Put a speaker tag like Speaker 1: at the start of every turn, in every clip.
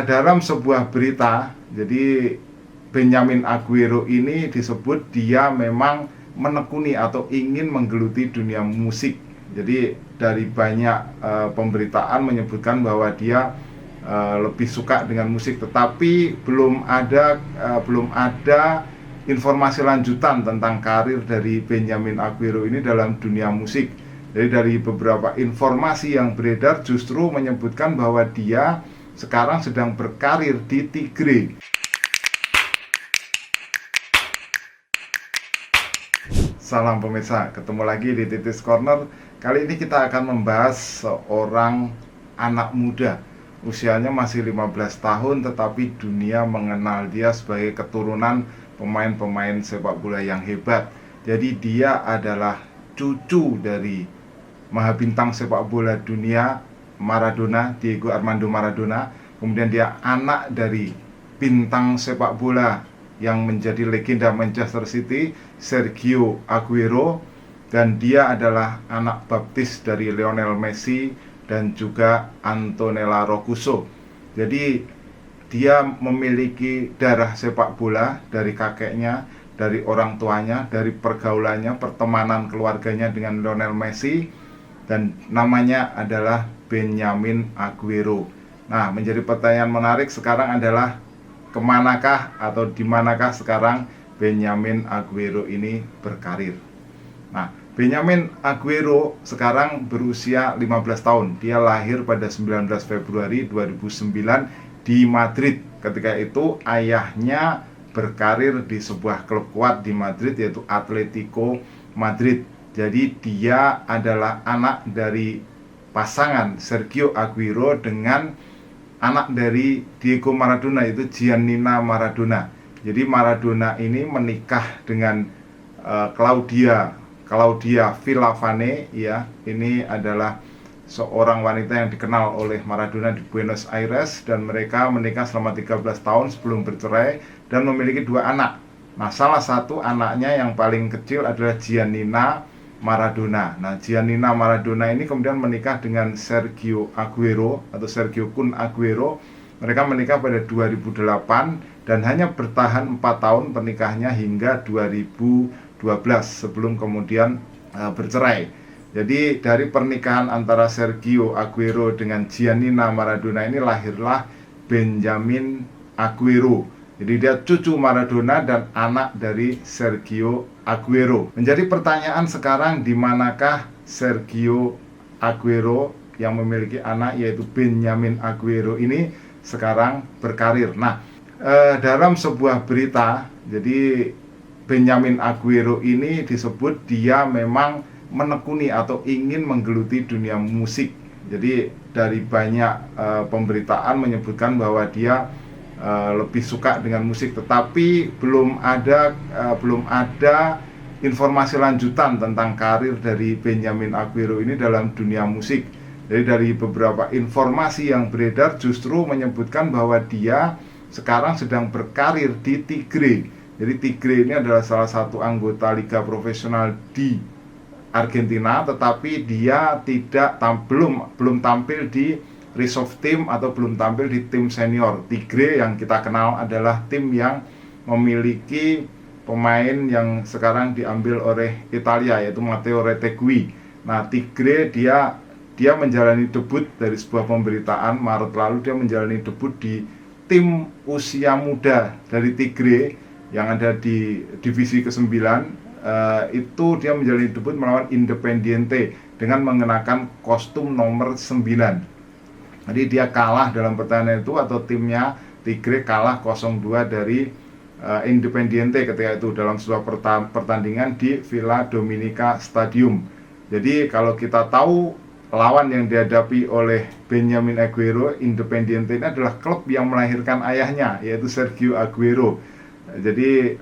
Speaker 1: Dalam sebuah berita, jadi Benjamin Aguero ini disebut dia memang menekuni atau ingin menggeluti dunia musik. Jadi dari banyak pemberitaan menyebutkan bahwa dia lebih suka dengan musik, tetapi belum ada informasi lanjutan tentang karir dari Benjamin Aguero ini dalam dunia musik. Jadi dari beberapa informasi yang beredar justru menyebutkan bahwa dia sekarang sedang berkarir di Tigre. Salam pemirsa, ketemu lagi di Titis Corner. Kali ini kita akan membahas seorang anak muda. Usianya masih 15 tahun, tetapi dunia mengenal dia sebagai keturunan pemain-pemain sepak bola yang hebat. Jadi dia adalah cucu dari mahabintang sepak bola dunia Maradona, Diego Armando Maradona. Kemudian dia anak dari bintang sepak bola yang menjadi legenda Manchester City, Sergio Aguero, dan dia adalah anak baptis dari Lionel Messi dan juga Antonella Roccuzzo. Jadi dia memiliki darah sepak bola dari kakeknya, dari orang tuanya, dari pergaulannya, pertemanan keluarganya dengan Lionel Messi, dan namanya adalah Benjamin Aguero. Nah, menjadi pertanyaan menarik sekarang adalah kemanakah atau dimanakah sekarang Benjamin Aguero ini berkarir. Nah, Benjamin Aguero sekarang berusia 15 tahun. Dia lahir pada 19 Februari 2009 di Madrid. Ketika itu ayahnya berkarir di sebuah klub kuat di Madrid, yaitu Atletico Madrid. Jadi dia adalah anak dari pasangan Sergio Aguero dengan anak dari Diego Maradona, yaitu Giannina Maradona. Jadi Maradona ini menikah dengan Claudia Villavane, ya. Ini adalah seorang wanita yang dikenal oleh Maradona di Buenos Aires, dan mereka menikah selama 13 tahun sebelum bercerai dan memiliki 2 anak. Nah, salah satu anaknya yang paling kecil adalah Giannina Maradona. Nah, Giannina Maradona ini kemudian menikah dengan Sergio Aguero atau Sergio Kun Aguero. Mereka menikah pada 2008 dan hanya bertahan 4 tahun pernikahannya hingga 2012 sebelum kemudian bercerai. Jadi dari pernikahan antara Sergio Aguero dengan Giannina Maradona ini lahirlah Benjamin Aguero. Jadi dia cucu Maradona dan anak dari Sergio Aguero. Menjadi pertanyaan sekarang, di manakah Sergio Aguero yang memiliki anak yaitu Benjamin Aguero ini sekarang berkarir. Nah, dalam sebuah berita, jadi Benjamin Aguero ini disebut dia memang menekuni atau ingin menggeluti dunia musik. Jadi dari banyak pemberitaan menyebutkan bahwa dia lebih suka dengan musik, tetapi belum ada informasi lanjutan tentang karir dari Benjamin Aguero ini dalam dunia musik. Jadi dari beberapa informasi yang beredar justru menyebutkan bahwa dia sekarang sedang berkarir di Tigre. Jadi Tigre ini adalah salah satu anggota liga profesional di Argentina, tetapi dia belum tampil di reserve team atau belum tampil di tim senior. Tigre yang kita kenal adalah tim yang memiliki pemain yang sekarang diambil oleh Italia, yaitu Matteo Retegui. Nah, Tigre dia menjalani debut dari sebuah pemberitaan Maret lalu. Dia menjalani debut di tim usia muda dari Tigre yang ada di divisi ke-9. Itu dia menjalani debut melawan Independiente dengan mengenakan kostum nomor 9. Jadi dia kalah dalam pertandingan itu, atau timnya Tigre kalah 0-2 dari Independiente ketika itu dalam sebuah pertandingan di Villa Dominica Stadium. Jadi kalau kita tahu lawan yang dihadapi oleh Benjamin Aguero, Independiente ini adalah klub yang melahirkan ayahnya, yaitu Sergio Aguero. Jadi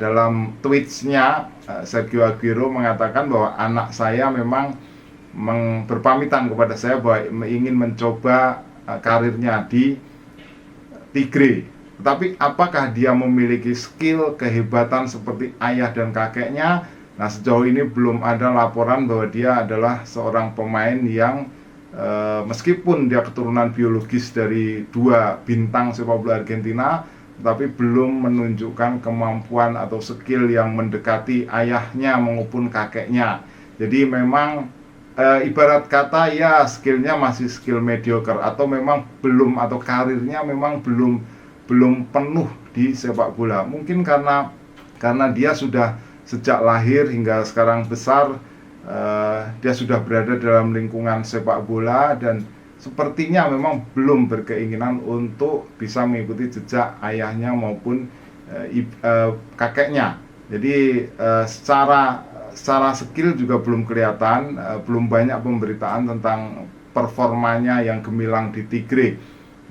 Speaker 1: dalam tweetsnya Sergio Aguero mengatakan bahwa anak saya memang berpamitan kepada saya bahwa ingin mencoba karirnya di Tigre. Tetapi apakah dia memiliki skill, kehebatan seperti ayah dan kakeknya? Nah, sejauh ini belum ada laporan bahwa dia adalah seorang pemain yang meskipun dia keturunan biologis dari dua bintang sepak bola Argentina, tapi belum menunjukkan kemampuan atau skill yang mendekati ayahnya maupun kakeknya. Jadi memang ibarat kata ya skillnya masih skill mediocre, atau memang belum, atau karirnya memang belum penuh di sepak bola. Mungkin karena dia sudah sejak lahir hingga sekarang besar, dia sudah berada dalam lingkungan sepak bola dan sepertinya memang belum berkeinginan untuk bisa mengikuti jejak ayahnya maupun kakeknya. Jadi secara skill juga belum kelihatan, belum banyak pemberitaan tentang performanya yang gemilang di Tigre.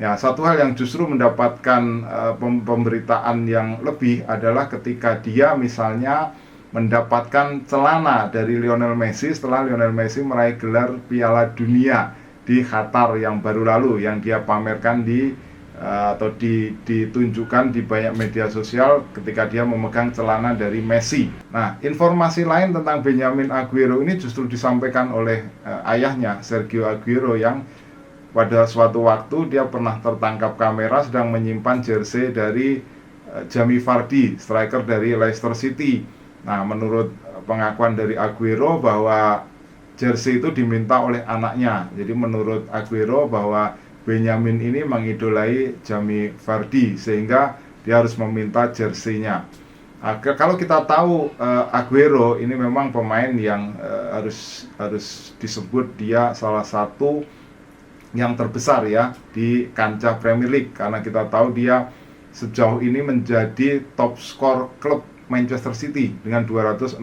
Speaker 1: Ya, satu hal yang justru mendapatkan pemberitaan yang lebih adalah ketika dia misalnya mendapatkan celana dari Lionel Messi setelah Lionel Messi meraih gelar Piala Dunia di Qatar yang baru lalu, yang dia pamerkan atau ditunjukkan di banyak media sosial ketika dia memegang celana dari Messi. Nah, informasi lain tentang Benjamin Aguero ini justru disampaikan oleh ayahnya, Sergio Aguero, yang pada suatu waktu dia pernah tertangkap kamera sedang menyimpan jersey dari Jamie Vardy, striker dari Leicester City. Nah, menurut pengakuan dari Aguero bahwa jersey itu diminta oleh anaknya. Jadi menurut Aguero bahwa Benjamin ini mengidolai Jamie Vardy sehingga dia harus meminta jersey-nya. Kalau kita tahu Aguero ini memang pemain yang harus disebut dia salah satu yang terbesar ya di kancah Premier League, karena kita tahu dia sejauh ini menjadi top skor klub Manchester City dengan 260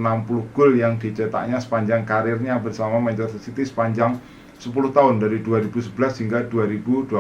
Speaker 1: gol yang dicetaknya sepanjang karirnya bersama Manchester City sepanjang 10 tahun dari 2011 hingga 2021,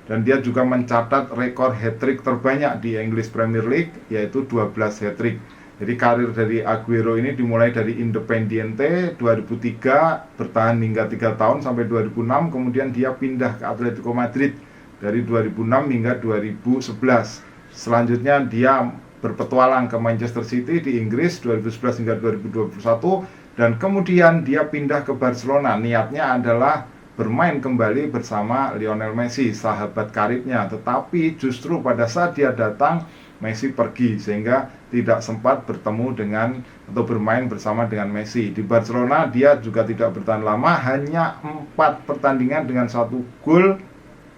Speaker 1: dan dia juga mencatat rekor hat-trick terbanyak di English Premier League yaitu 12 hat-trick. Jadi karir dari Aguero ini dimulai dari Independiente 2003, bertahan hingga 3 tahun sampai 2006, kemudian dia pindah ke Atletico Madrid dari 2006 hingga 2011. Selanjutnya dia berpetualang ke Manchester City di Inggris 2011 hingga 2021, dan kemudian dia pindah ke Barcelona. Niatnya adalah bermain kembali bersama Lionel Messi, sahabat karibnya, tetapi justru pada saat dia datang Messi pergi sehingga tidak sempat bertemu dengan atau bermain bersama dengan Messi. Di Barcelona dia juga tidak bertahan lama, hanya 4 pertandingan dengan 1 gol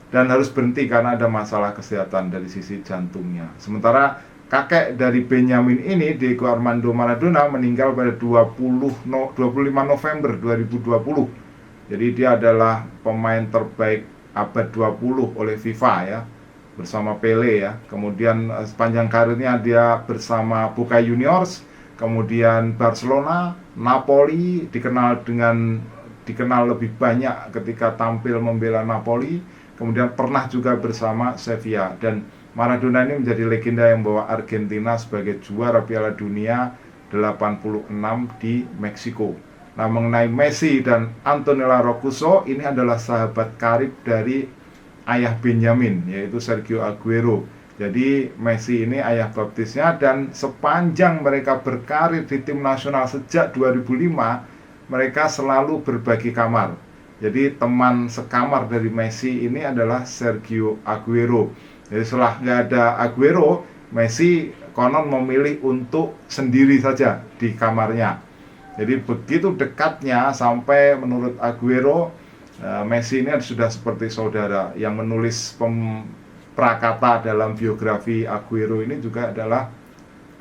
Speaker 1: dan harus berhenti karena ada masalah kesehatan dari sisi jantungnya. Sementara kakek dari Benjamin ini, Diego Armando Maradona, meninggal pada 25 November 2020. Jadi dia adalah pemain terbaik abad 20 oleh FIFA ya, bersama Pele ya. Kemudian sepanjang karirnya dia bersama Boca Juniors, kemudian Barcelona, Napoli, dikenal lebih banyak ketika tampil membela Napoli, kemudian pernah juga bersama Sevilla. Dan Maradona ini menjadi legenda yang membawa Argentina sebagai juara Piala Dunia 86 di Meksiko. Nah, mengenai Messi dan Antonella Roccuzzo, ini adalah sahabat karib dari ayah Benjamin, yaitu Sergio Aguero. Jadi Messi ini ayah baptisnya, dan sepanjang mereka berkarir di tim nasional sejak 2005, mereka selalu berbagi kamar. Jadi teman sekamar dari Messi ini adalah Sergio Aguero. Jadi setelah nggak ada Aguero, Messi konon memilih untuk sendiri saja di kamarnya. Jadi begitu dekatnya sampai menurut Aguero, Messi ini sudah seperti saudara. Yang menulis prakata dalam biografi Aguero ini juga adalah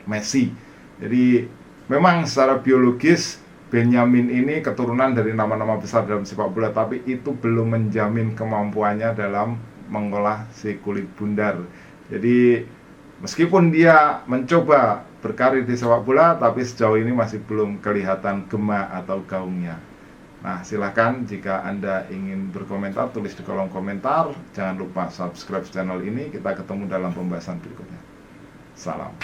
Speaker 1: Messi. Jadi memang secara biologis Benjamin ini keturunan dari nama-nama besar dalam sepak bola, tapi itu belum menjamin kemampuannya dalam mengolah si kulit bundar. Jadi meskipun dia mencoba berkarir di sepak bola, tapi sejauh ini masih belum kelihatan gema atau gaungnya. Nah, silakan jika Anda ingin berkomentar, tulis di kolom komentar. Jangan lupa subscribe channel ini. Kita ketemu dalam pembahasan berikutnya. Salam.